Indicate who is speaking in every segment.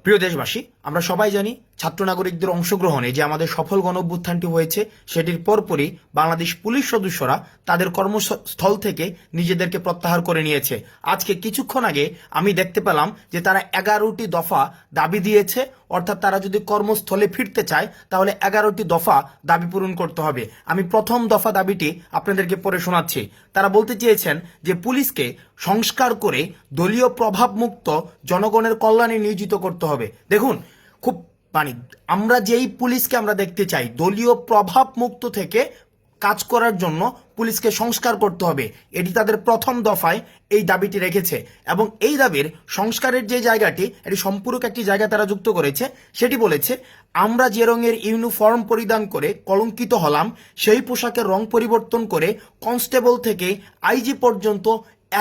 Speaker 1: প্রিয় দেশবাসী, আমরা সবাই জানি ছাত্র নাগরিকদের অংশগ্রহণে যে আমাদের সফল গণঅভ্যুত্থানটি হয়েছে সেটির পরপরই বাংলাদেশ পুলিশ সদস্যরা তাদের কর্মস্থল থেকে নিজেদেরকে প্রত্যাহার করে নিয়েছে। আজকে কিছুক্ষণ আগে আমি দেখতে পেলাম যে তারা 11টি দফা দাবি দিয়েছে, অর্থাৎ তারা যদি কর্মস্থলে ফিরতে চায় তাহলে 11টি দফা দাবি পূরণ করতে হবে। আমি প্রথম দফা দাবিটি আপনাদেরকে পড়ে শোনাচ্ছি। তারা বলতে চেয়েছেন যে পুলিশকে সংস্কার করে দলীয় প্রভাবমুক্ত জনগণের কল্যাণে নিয়োজিত করতে হবে। দেখুন, খুব আমরা যেই পুলিশকে আমরা দেখতে চাই দলীয় প্রভাব মুক্ত থেকে কাজ করার জন্য পুলিশকে সংস্কার করতে হবে, এটি তাদের প্রথম দফায় এই দাবিটি রেখেছে। এবং এই দাবির সংস্কারের যে জায়গাটি, এটি সম্পূরক একটি জায়গা তারা যুক্ত করেছে। সেটি বলেছে, আমরা যে রঙের ইউনিফর্ম পরিধান করে কলঙ্কিত হলাম সেই পোশাকের রং পরিবর্তন করে কনস্টেবল থেকে আইজি পর্যন্ত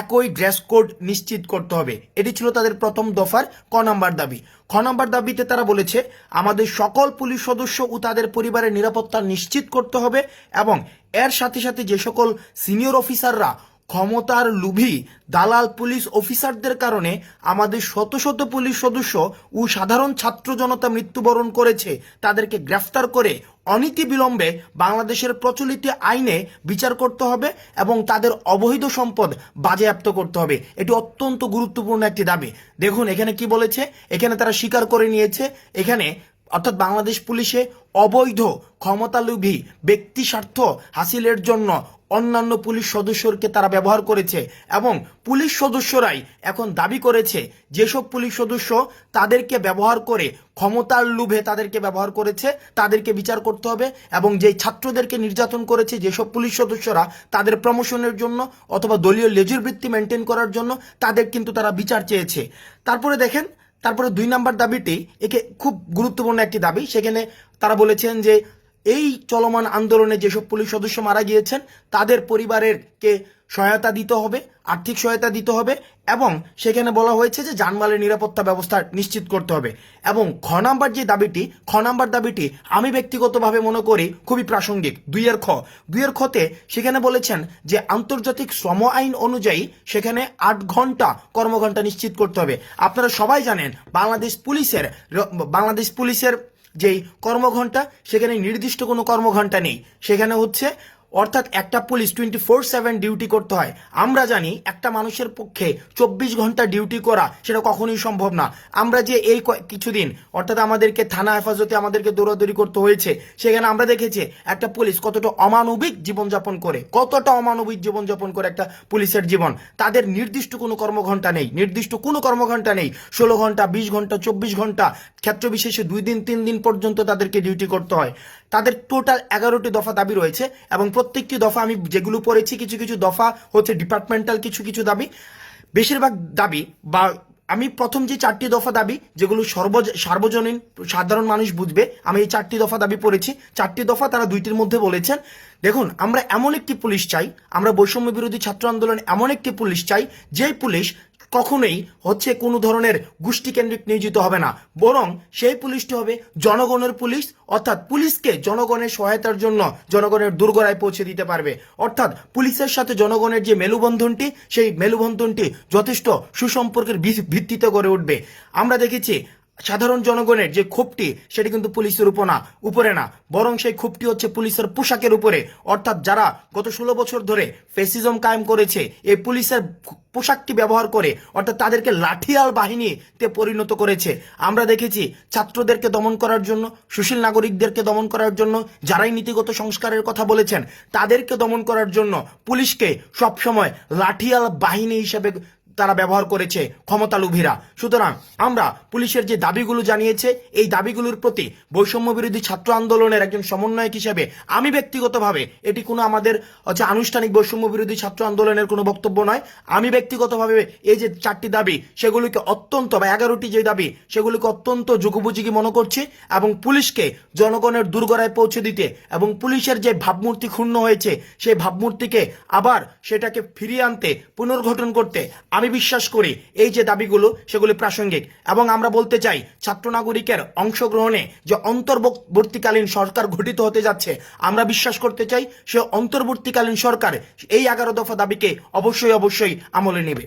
Speaker 1: একই ড্রেস কোড নিশ্চিত করতে হবে। এটি ছিল তাদের প্রথম দফার ক নাম্বার দাবি। খ নাম্বার দাবিতে তারা বলেছে, আমাদের সকল পুলিশ সদস্য ও তাদের পরিবারের নিরাপত্তা নিশ্চিত করতে হবে এবং এর সাথে সাথে যে সকল সিনিয়র অফিসাররা ক্ষমতার লোভী দালাল পুলিশ অফিসারদের কারণে আমাদের শত শত পুলিশ সদস্য ও সাধারণ ছাত্র জনতা মৃত্যুবরণ করেছে, তাদেরকে গ্রেফতার করে অনীতি বিলম্বে বাংলাদেশের প্রচলিত আইনে বিচার করতে হবে এবং তাদের অবৈধ সম্পদ বাজেয়াপ্ত করতে হবে। এটি অত্যন্ত গুরুত্বপূর্ণ একটি দাবি। দেখুন এখানে কি বলেছে, এখানে তারা স্বীকার করে নিয়েছে, এখানে অর্থাৎ বাংলাদেশ পুলিশে অবৈধ ক্ষমতালোভী ব্যক্তি স্বার্থ হাসিলের জন্য অন্যান্য পুলিশ সদস্যকে তারা ব্যবহার করেছে এবং পুলিশ সদস্যরাই এখন দাবি করেছে যেসব পুলিশ সদস্য তাদেরকে ব্যবহার করে ক্ষমতার লোভে তাদেরকে ব্যবহার করেছে তাদেরকে বিচার করতে হবে এবং যেই ছাত্রদেরকে নির্যাতন করেছে যেসব পুলিশ সদস্যরা তাদের প্রমোশনের জন্য অথবা দলীয় লেজুর বৃত্তি মেনটেন করার জন্য তাদের কিন্তু তারা বিচার চেয়েছে। তারপরে দেখেন, তারপরে 2 নাম্বার দাবিটি একে খুব গুরুত্বপূর্ণ একটি দাবি। সেখানে তারা বলেছেন যে এই চলমান আন্দোলনে যেসব পুলিশ সদস্য মারা গিয়েছেন তাদের পরিবারেরকে সহায়তা দিতে হবে, আর্থিক সহায়তা দিতে হবে এবং সেখানে বলা হয়েছে যে জানমালের নিরাপত্তা ব্যবস্থা নিশ্চিত করতে হবে। এবং খ নাম্বার দাবিটি আমি ব্যক্তিগতভাবে মনে করি খুবই প্রাসঙ্গিক। 2 খতে সেখানে বলেছেন যে আন্তর্জাতিক শ্রম আইন অনুযায়ী সেখানে 8 ঘন্টা কর্মঘণ্টা নিশ্চিত করতে হবে। আপনারা সবাই জানেন বাংলাদেশ পুলিশের যেই কর্মঘণ্টা সেখানে নির্দিষ্ট কোনো কর্মঘণ্টা নেই। সেখানে হচ্ছে অর্থাৎ একটা পুলিশ 24/7 ডিউটি করতে হয়। আমরা জানি একটা মানুষের পক্ষে 24 ঘন্টা ডিউটি করা সেটা কখনোই সম্ভব না। আমরা যে এই কিছুদিন অর্থাৎ আমাদেরকে থানা হেফাজতে আমাদেরকে দৌড়াদৌড়ি করতে হয়েছে, সেখানে আমরা দেখেছি একটা পুলিশ কতটা অমানবিক জীবনযাপন করে একটা পুলিশের জীবন। তাদের নির্দিষ্ট কোনো কর্মঘণ্টা নেই, 16 ঘন্টা 20 ঘন্টা 24 ঘন্টা ক্ষেত্র বিশেষে 2 দিন 3 দিন পর্যন্ত তাদেরকে ডিউটি করতে হয়। তাদের টোটাল 11টি দফা দাবি রয়েছে এবং প্রত্যেকটি দফা আমি যেগুলো পড়েছি কিছু কিছু দফা হচ্ছে ডিপার্টমেন্টাল, কিছু দাবি, বেশিরভাগ দাবি বা আমি প্রথম যে 4টি দফা দাবি যেগুলো সার্বজনীন সাধারণ মানুষ বুঝবে, আমি এই 4টি দফা দাবি পড়েছি। 4টি দফা তারা 2টির মধ্যে বলেছেন, দেখুন আমরা এমন একটি পুলিশ চাই, আমরা বৈষম্য বিরোধী ছাত্র আন্দোলন এমন একটি পুলিশ চাই যেই পুলিশ কখনোই হচ্ছে কোনো ধরনের গোষ্ঠী কেন্দ্রিক নিয়োজিত হবে না, বরং সেই পুলিশটি হবে জনগণের পুলিশ, অর্থাৎ পুলিশকে জনগণের সহায়তার জন্য জনগণের দুর্গরায় পৌঁছে দিতে পারবে। অর্থাৎ পুলিশের সাথে জনগণের যে মেলুবন্ধনটি সেই মেলুবন্ধনটি যথেষ্ট সুসম্পর্কের ভিত্তিতে গড়ে উঠবে। আমরা দেখেছি সাধারণ জনগণের যে ক্ষোভটি সেটি কিন্তু পুলিশের উপরে না, বরং সেই ক্ষোভটি হচ্ছে পুলিশের পোশাকের উপরে। অর্থাৎ যারা গত 16 বছর ধরে ফ্যাসিজম কায়েম করেছে এই পুলিশের পোশাকটি ব্যবহার করে, অর্থাৎ তাদেরকে লাঠিয়াল বাহিনীতে পরিণত করেছে। আমরা দেখেছি ছাত্রদেরকে দমন করার জন্য, সুশীল নাগরিকদেরকে দমন করার জন্য, যারাই নীতিগত সংস্কারের কথা বলেছেন তাদেরকে দমন করার জন্য পুলিশকে সবসময় লাঠিয়াল বাহিনী হিসেবে তারা ব্যবহার করেছে ক্ষমতালোভীরা। সুতরাং আমরা পুলিশের যে দাবিগুলো জানিয়েছে এই দাবিগুলোর প্রতি বৈষম্য বিরোধী ছাত্র আন্দোলনের একজন সমন্বয়ক হিসেবে আমি ব্যক্তিগতভাবে, এটি কোনো আমাদের আনুষ্ঠানিক বৈষম্য বিরোধী ছাত্র আন্দোলনের কোনো বক্তব্য নয়, আমি ব্যক্তিগতভাবে এই যে 4টি দাবি সেগুলিকে অত্যন্ত বা 11টি যে দাবি সেগুলিকে অত্যন্ত যুগোপযোগী মনে করছি এবং পুলিশকে জনগণের দুর্গরায় পৌঁছে দিতে এবং পুলিশের যে ভাবমূর্তি ক্ষুণ্ণ হয়েছে সেই ভাবমূর্তিকে আবার সেটাকে ফিরিয়ে আনতে, পুনর্গঠন করতে আমি বিশ্বাস করি এই যে দাবিগুলো সেগুলি প্রাসঙ্গিক। এবং আমরা বলতে চাই ছাত্র নাগরিকের অংশগ্রহণে যে অন্তর্বর্তীকালীন সরকার গঠিত হতে যাচ্ছে, আমরা বিশ্বাস করতে চাই সে অন্তর্বর্তীকালীন সরকার এই 11 দফা দাবিকে অবশ্যই আমলে নেবে।